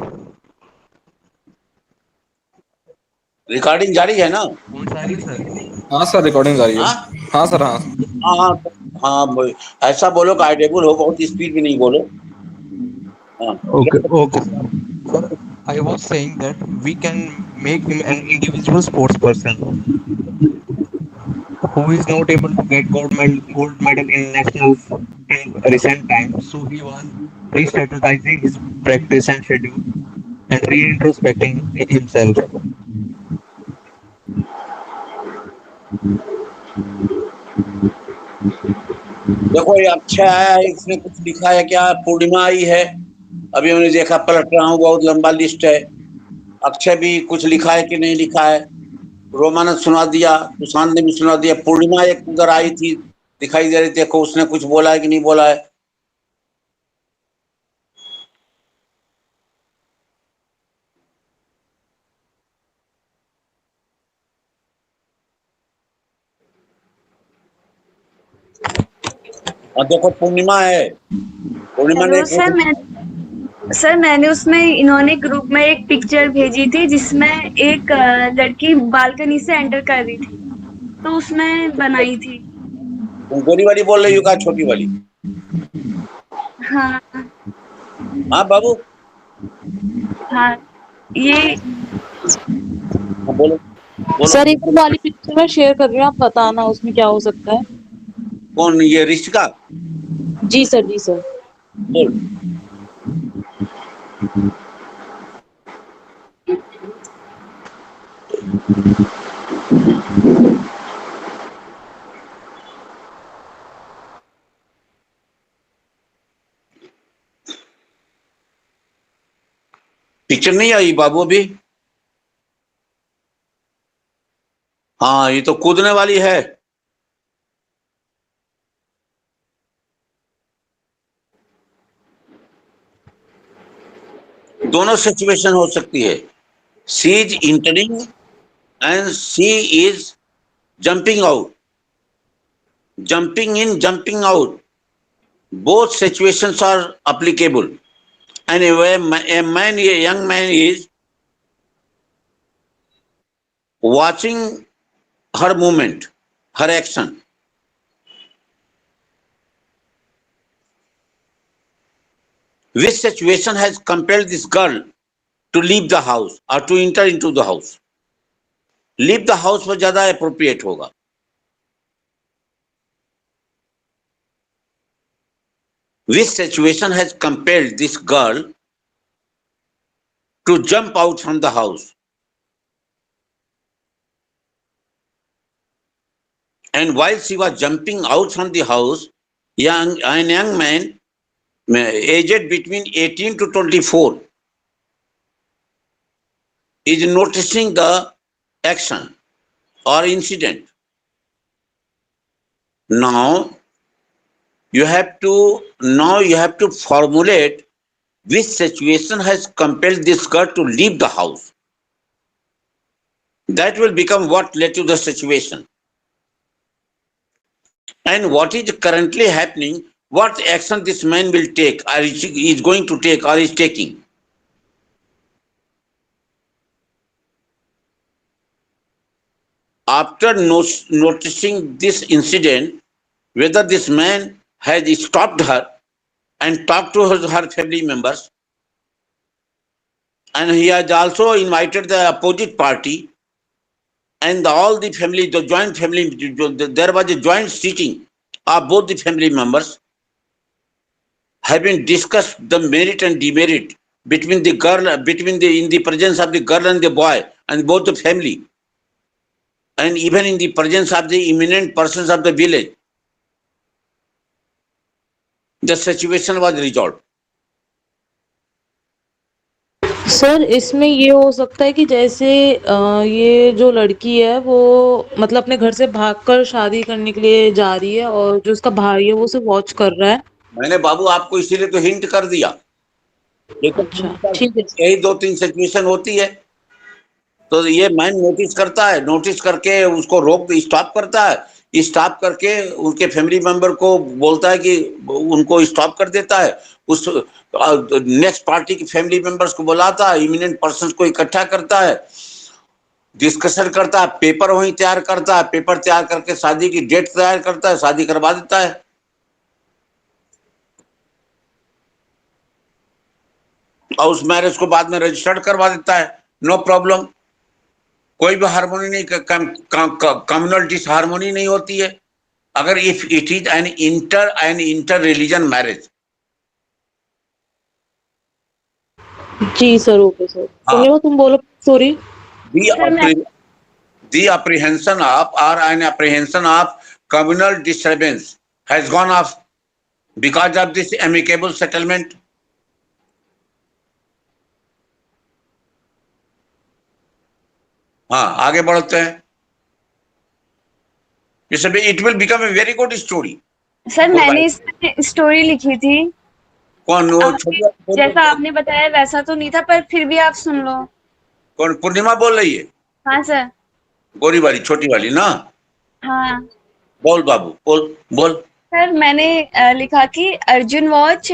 रिकॉर्डिंग जारी है ना? हाँ सर, रिकॉर्डिंग जारी है। हाँ हाँ सर, हाँ। हाँ हाँ हाँ, ऐसा बोलो कि ऑडिबल हो, बहुत स्पीड में नहीं बोलो। हाँ Okay, okay, sir. Sir, I was saying that we can make him an individual sports person who is not able to get gold medal in nationals in recent times. So he was re-strategizing his practice and schedule and re-introspecting himself. देखो, ये अक्षय आया है, इसने कुछ लिखा है क्या? पूर्णिमा आई है, अभी हमने देखा, पलट रहा हूँ, बहुत लंबा लिस्ट है। अक्षय भी कुछ लिखा है कि नहीं लिखा है? रोमा ने सुना दिया, सुशांत ने भी सुना दिया। पूर्णिमा एक उधर आई थी, दिखाई दे रही थी, देखो उसने कुछ बोला है कि नहीं बोला है? और देखो पूर्णिमा है, पूर्णिमा ने हेलो सर, मैंने उसमें इन्होंने ग्रुप में एक पिक्चर भेजी थी जिसमें एक लड़की बालकनी से एंटर कर रही थी, तो उसमें बनाई थी। गोरी वाली बोल रही हो क्या, छोटी वाली? हाँ हाँ बाबू, हाँ, ये हाँ, बोलो बोलो। सर एक वाली पिक्चर मैं शेयर कर रही हूँ, आप बताना उसमें क्या हो सकता है। कौन, ये रिश्ता? जी सर, जी सर। बोल। पिक्चर नहीं आई बाबू अभी? हाँ, ये तो कूदने वाली है। दोनों सिचुएशन हो सकती है। She is entering and she is jumping out, jumping in, jumping out. Both situations are applicable. And a young man is watching her movement, her action. Which situation has compelled this girl to leave the house or to enter into the house? Leave the house पर ज्यादा appropriate होगा। Which situation has compelled this girl to jump out from the house? And while she was jumping out from the house, a young man aged between 18 to 24 is noticing the action or incident. Now you have to formulate which situation has compelled this girl to leave the house. That will become what led to the situation. And what is currently happening, what action this man will take or is going to take or is taking. After noticing this incident, whether this man has stopped her and talked to her family members, and he has also invited the opposite party and all the family, the joint family, there was a joint sitting of both the family members, having discussed the merit and demerit between the girl, in the presence of the girl and the boy and both the family, and even in the presence of the eminent persons of the village, the situation was resolved. Sir इसमें ये हो सकता है कि जैसे ये जो लड़की है वो मतलब अपने घर से भागकर शादी करने के लिए जा रही है और जो उसका भाई है वो उसे वॉच कर रहा है। मैंने बाबू आपको इसीलिए तो हिंट कर दिया, लेकिन अच्छा ठीक है। यही 2-3 सिचुएशन होती है। तो ये मैन नोटिस करता है, नोटिस करके उसको स्टॉप करता है, स्टॉप करके उनके फैमिली मेंबर को बोलता है कि उनको स्टॉप कर देता है, उस नेक्स्ट पार्टी के फैमिली मेंबर्स को बुलाता है, इमिनेंट पर्सन को इकट्ठा करता है, डिस्कशन करता है, पेपर वहीं तैयार करता है, पेपर तैयार करके शादी की डेट तैयार करता है, शादी करवा देता है। और उस मैरिज को बाद में रजिस्टर्ड करवा देता है, नो प्रॉब्लम। कोई भी हार्मोनी नहीं, कम्युनल डिसहार्मोनी नहीं होती है अगर if it is an inter religion marriage. जी सर, ओके सर। सुनिए, तुम बोलो sorry. The apprehension of or an apprehension of communal disturbance has gone off because of this amicable settlement. हाँ, आगे बढ़ते हैं। It will become a very good story. Sir मैंने इसमें स्टोरी लिखी थी। कौन वो जैसा आपने बताया वैसा तो नहीं था, पर फिर भी आप सुन लो। कौन पूर्णिमा बोल रही है? हाँ सर। गोरी वाली, छोटी वाली ना? हाँ। बोल बाबू, बोल। सर मैंने लिखा कि Arjun was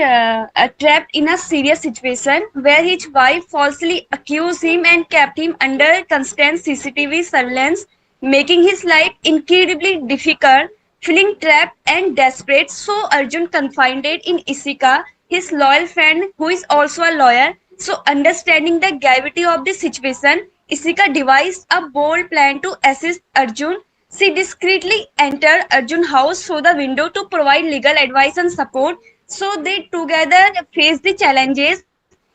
trapped in a serious situation where his wife falsely accused him and kept him under constant CCTV surveillance, making his life incredibly difficult. Feeling trapped and desperate, so Arjun confided in Isika, his loyal friend who is also a lawyer. So understanding the gravity of the situation, Isika devised a bold plan to assist Arjun. She discreetly entered Arjun's house through the window to provide legal advice and support. So they together faced the challenges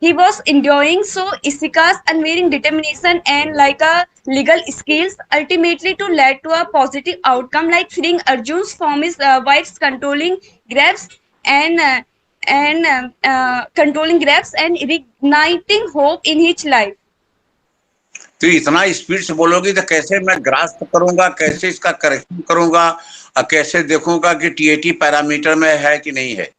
he was enduring. So Isika's unwavering determination and legal skills ultimately to led to a positive outcome, like freeing Arjun's from his wife's controlling grasp and reigniting hope in his life. तो इतना स्पीड से बोलोगी तो कैसे मैं ग्रास्प करूंगा, कैसे इसका करेक्शन करूंगा और कैसे देखूंगा कि टीएटी पैरामीटर में है कि नहीं है।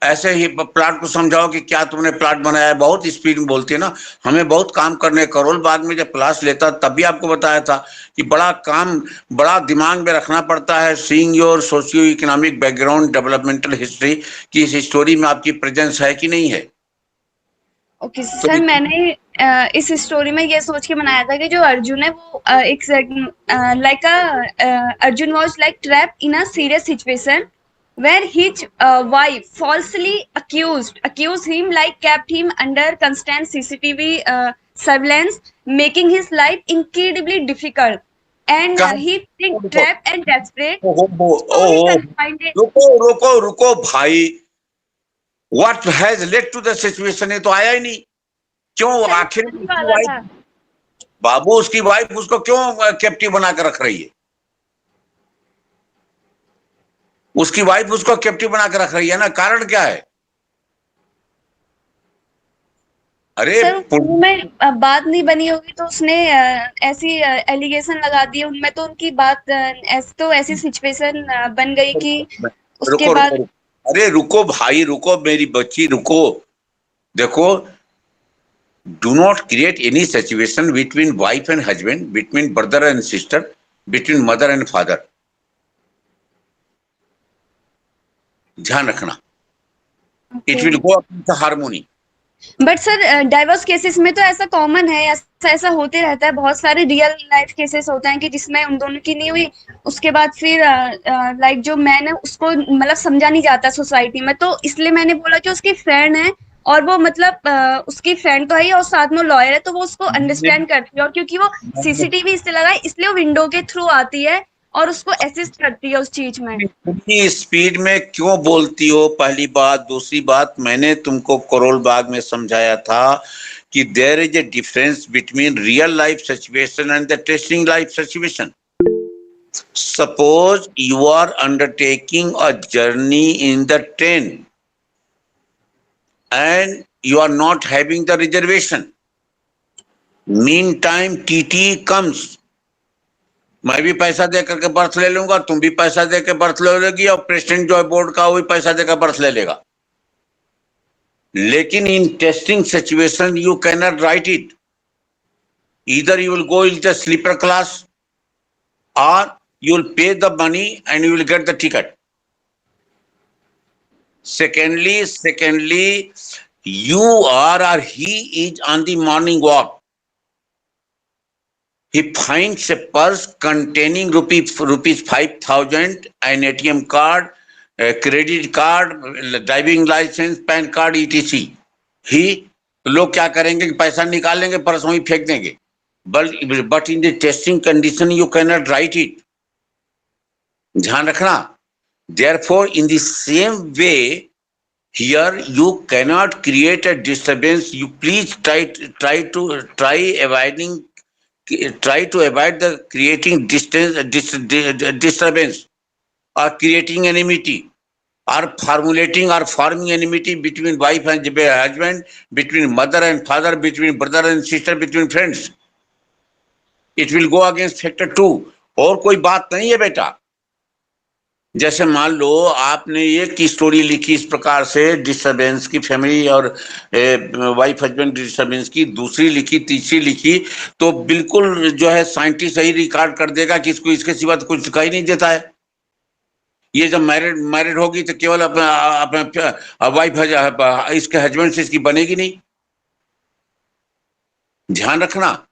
ऐसे ही प्लाट को समझाओ कि क्या तुमने प्लाट बनाया है। बहुत स्पीड में बोलती है ना। हमें बहुत काम करने, करोल बाग में जब क्लास लेता तब भी आपको बताया था कि बड़ा दिमाग में रखना पड़ता है। Seeing your socio economic background, developmental history की इस स्टोरी में आपकी प्रेजेंस है कि नहीं है। ओके सर, मैंने इस स्टोरी में ये सोच के बनाया था कि जो अर्जुन है वो Arjun was like trapped in a serious situation where his wife falsely accused him, kept him under constant CCTV surveillance, making his life incredibly difficult, and he feeling trapped and desperate. रुको भाई, what has led to the situation है तो आया ही नहीं। क्यों आखिर बाबू उसकी वाइफ उसको क्यों कैप्टिव बना कर रख रही है? उसकी वाइफ उसको कैप्टिव बना कर रख रही है ना, कारण क्या है? अरे में बात नहीं बनी होगी तो उसने ऐसी एलिगेशन लगा दी उनमें, तो उनकी बात ऐसी सिचुएशन बन गई कि उसके बाद। अरे रुको भाई, रुको मेरी बच्ची, रुको। देखो, do not create any situation between wife and husband, between brother and sister, between mother and father. ध्यान रखना, it will go up harmony. But sir divorce cases में तो ऐसा कॉमन है, ऐसा होते रहता है। बहुत सारे रियल लाइफ केसेस होते हैं कि जिसमें उन दोनों की नहीं हुई, उसके बाद फिर जो मैन है उसको मतलब समझा नहीं जाता सोसाइटी में। तो इसलिए मैंने बोला कि उसकी फ्रेंड है और वो उसकी फ्रेंड तो है और साथ में लॉयर है, तो वो उसको अंडरस्टैंड करती है। और क्योंकि वो सीसीटीवी इसलिए लगा है, इसलिए वो विंडो के थ्रू आती है और उसको असिस्ट करती है उस चीज में। इतनी स्पीड में क्यों बोलती हो? पहली बात। दूसरी बात, मैंने तुमको करोल बाग में समझाया था कि there is a difference between real life situation and the testing life situation. Suppose you are undertaking a journey in the train and you are not having the reservation. Meantime, TT comes. मैं भी पैसा दे करके बर्थ ले लूंगा, तुम भी पैसा दे के बर्थ ले लोगी और प्रेसिडेंट जो है बोर्ड का वो भी पैसा देकर बर्थ ले लेगा। लेकिन in testing situation you can not write it. Either you will go in the sleeper class or you will pay the money and you will get the ticket. Secondly, you are or he is on the morning walk. He finds a purse containing rupees 5,000, an ATM card, a credit card, driving license, PAN card, etc. ही लोग क्या करेंगे कि पैसा निकाल लेंगे, पर्स वहीं फेंक देंगे. But in the testing condition you cannot write it. ध्यान रखना. Therefore, in the same way, here you cannot create a disturbance. You please try to avoid the creating disturbance or creating enmity or formulating or forming enmity between wife and husband, between mother and father, between brother and sister, between friends. It will go against factor 2. और कोई बात नहीं है बेटा. जैसे मान लो आपने एक की स्टोरी लिखी इस प्रकार से डिस्टर्बेंस की, फैमिली और वाइफ हस्बैंड डिस्टर्बेंस की, दूसरी लिखी, तीसरी लिखी, तो बिल्कुल जो है साइंटिस्ट सही रिकॉर्ड कर देगा कि इसको इसके सिवा तो कुछ दिखाई नहीं देता है. ये जब मैरिड होगी तो केवल अपना वाइफ इसके हस्बैंड से इसकी बनेगी नहीं. ध्यान रखना.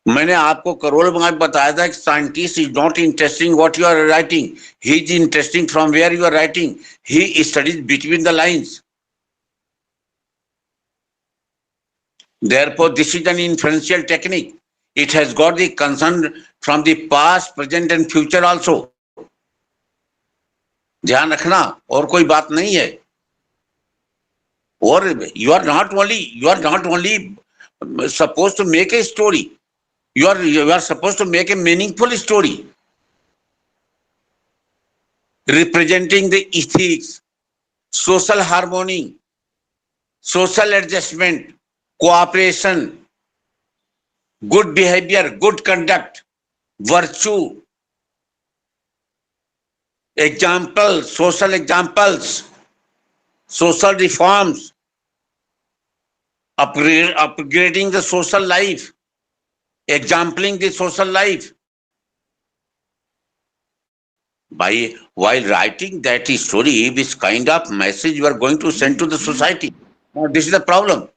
मैंने आपको करोड़ बार बताया था कि scientist is not interesting what you are writing, he is interesting from where you are writing. He studies between the lines. Therefore, this is an inferential technique. It has got the concern from the past, present and future also. ध्यान रखना. और कोई बात नहीं है. और you are not only supposed to make a story. You are supposed to make a meaningful story representing the ethics, social harmony, social adjustment, cooperation, good behavior, good conduct, virtue, examples, social reforms, upgrading the social life, exempling the social life. While writing that story, which kind of message you are going to send to the society? Now, this is the problem.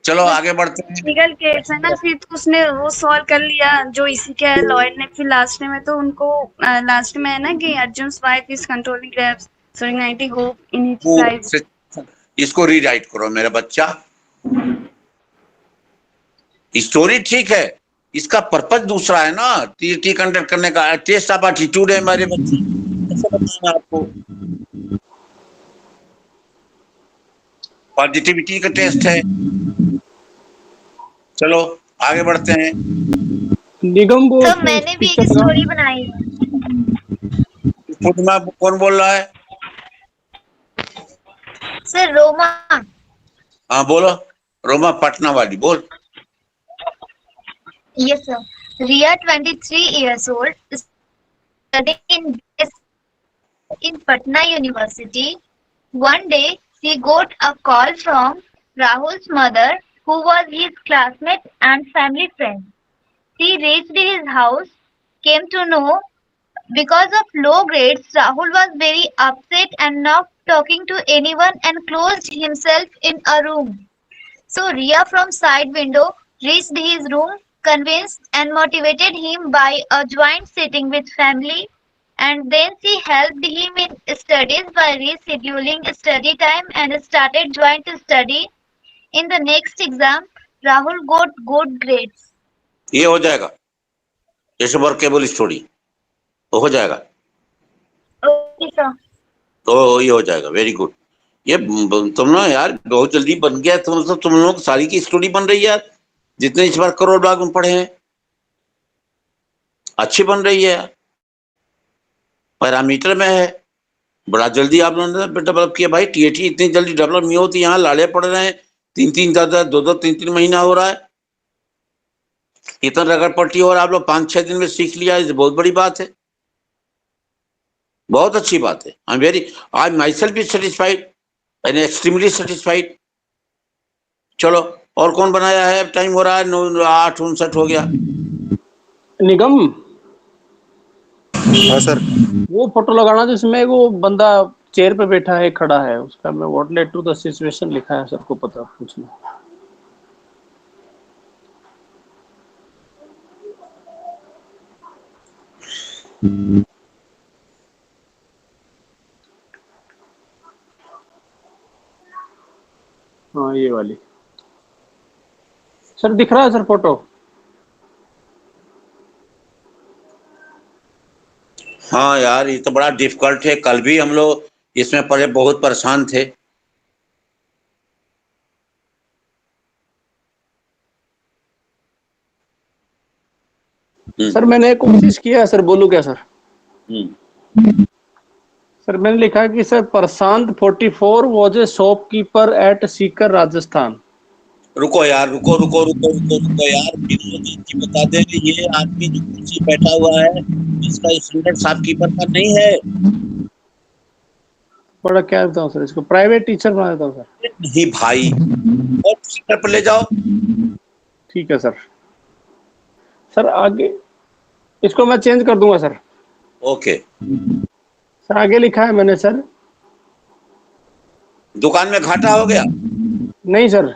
चलो आगे बढ़ते हैं. लीगल केस है ना, फिर तो उसने वो सॉल्व कर लिया जो इसी के लॉयर ने. फिर लास्ट में तो उनको लास्ट में है ना कि Arjun's wife is controlling grapes sowing 90 hope in his life. इसको रीराइट करो मेरा बच्चा. स्टोरी ठीक है, इसका पर्पस दूसरा है ना. टी कंडक्ट करने का टेस्ट ऑफ एटीट्यूड है मेरे बच्चे. ऐसा बताना आपको. पॉजिटिविटी का टेस्ट है. चलो आगे बढ़ते हैं. निगम बोल. तो मैंने भी एक स्टोरी बनाई. कौन बोल रहा है? सर रोमा. हाँ बोलो. रोमा पटना वाली बोल. Yes, sir. Ria, 23 years old, studying in Patna University. One day, she got a call from Rahul's mother, who was his classmate and family friend. She reached his house, came to know because of low grades, Rahul was very upset and not talking to anyone and closed himself in a room. So Ria from side window reached his room, convinced and motivated him by a joint sitting with family, and then she helped him in studies by rescheduling study time and started joint study. In the next exam, Rahul got good grades. ये हो जाएगा. जैसे वर्केबल स्टोरी तो हो जाएगा. Okay, sir. तो ये हो जाएगा. Very good. ये तुम ना यार बहुत जल्दी बन गया. तुम लोग सारी की स्टोरी बन रही है यार. जितने इस बार करोड़ बाग में पढ़े हैं अच्छी बन रही है यार. पैरामीटर में है. बड़ा जल्दी आप लोगों ने डेवलप किया भाई. टीएटी इतनी जल्दी डेवलप नहीं होती. यहाँ लाड़े पड़ रहे हैं. 3-3 महीना हो रहा है. इतना रगड़ पट्टी और आप लोग 5-6 दिन में सीख लिया. ये बहुत बड़ी बात है. बहुत अच्छी बात है. I myself is satisfied and extremely satisfied. चलो और कौन बनाया है? अब टाइम हो रहा है 8:59 हो गया। निगम, हाँ सर। वो फोटो लगाना जिसमें वो बंदा चेयर पे बैठा है, खड़ा है, उसका मैं what led to the situation लिखा है, सबको पता पूछना। हाँ ये वाली सर दिख रहा है सर फोटो? हाँ यार, ये तो बड़ा डिफिकल्ट है। कल भी हम लोग इसमें पहले बहुत परेशान थे। सर मैंने कोशिश किया है सर, बोलूं क्या सर? सर मैंने लिखा है कि sir Prashant 44 was a shopkeeper at Sikar Rajasthan. रुको यार, रुको यार, विनोद जी बता दें कि ये आदमी जो कुर्सी बैठा हुआ है, इसका स्टैंडर्ड शॉपकीपर का नहीं है। बड़ा क्या बताऊं सर, इसको प्राइवेट टीचर बना देता हूं सर। नहीं भाई, और सीकर पर ले जाओ। ठीक है सर। सर आगे इसको मैं चेंज कर दूंगा सर। ओके। सर आगे लिखा है मैंने सर, दुकान में घाटा हो गया? नहीं sir.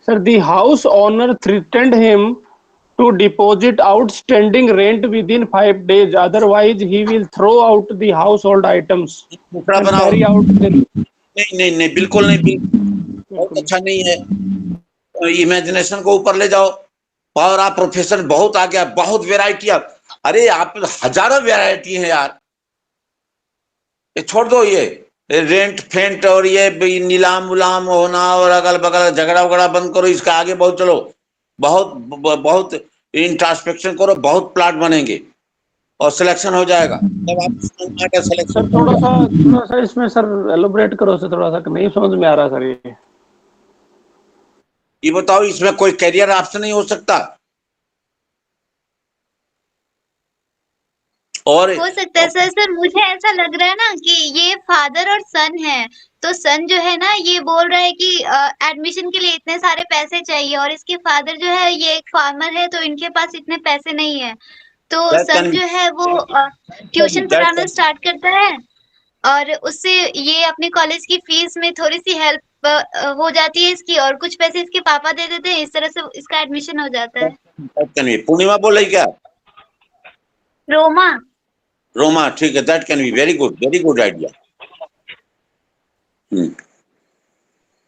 Sir the house owner threatened him to deposit outstanding rent within 5 days, otherwise he will throw out the household items and carry out the... नहीं, बिल्कुल नहीं, बहुत अच्छा नहीं है। इमेजिनेशन को ऊपर ले जाओ। और आप प्रोफेशन बहुत आ गया, बहुत वेराइटी। अरे आप हजारों वेराइटी है यार। ये छोड़ दो, ये रेंट फेंट और ये नीलाम उलाम होना और अगल बगल झगड़ा वगड़ा बंद करो। इसका आगे बहुत चलो, बहुत इंट्रोस्पेक्शन करो, बहुत प्लाट बनेंगे और सिलेक्शन हो जाएगा। तब आप सिलेक्शन। थोड़ा सा इसमें सर एलोबरेट करो सर, थोड़ा सा नहीं समझ में आ रहा सर। ये बताओ, इसमें कोई करियर ऑप्शन नहीं हो सकता? और हो सकता है सर। सर मुझे ऐसा लग रहा है ना कि ये फादर और सन है, तो सन जो है ना ये बोल रहा है कि एडमिशन के लिए इतने सारे पैसे चाहिए, और इसके फादर जो है ये एक फार्मर है, तो इनके पास इतने पैसे नहीं है। तो सन जो है वो ट्यूशन पढ़ाना स्टार्ट करता है, और उससे ये अपने कॉलेज की फीस में थोड़ी सी हेल्प हो जाती है इसकी, और कुछ पैसे इसके पापा दे देते हैं। इस तरह से इसका एडमिशन हो जाता है। पूर्णिमा बोल रही क्या? रोमा, ठीक है, that can be very good idea.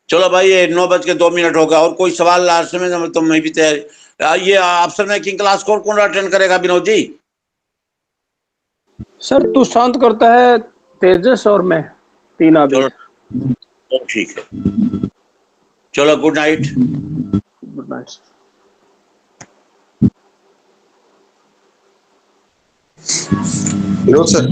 चलो भाई, ये 9:02 हो गया। और कोई सवाल लास्ट में? तो मैं भी तैयार। ये ऑप्शन मेकिंग क्लास कौन अटेंड करेगा विनोद जी? सर तू शांत करता है, तेजस और मैं, 3 आदमी। चलो ठीक है, चलो good night. Good night. Vinod sir,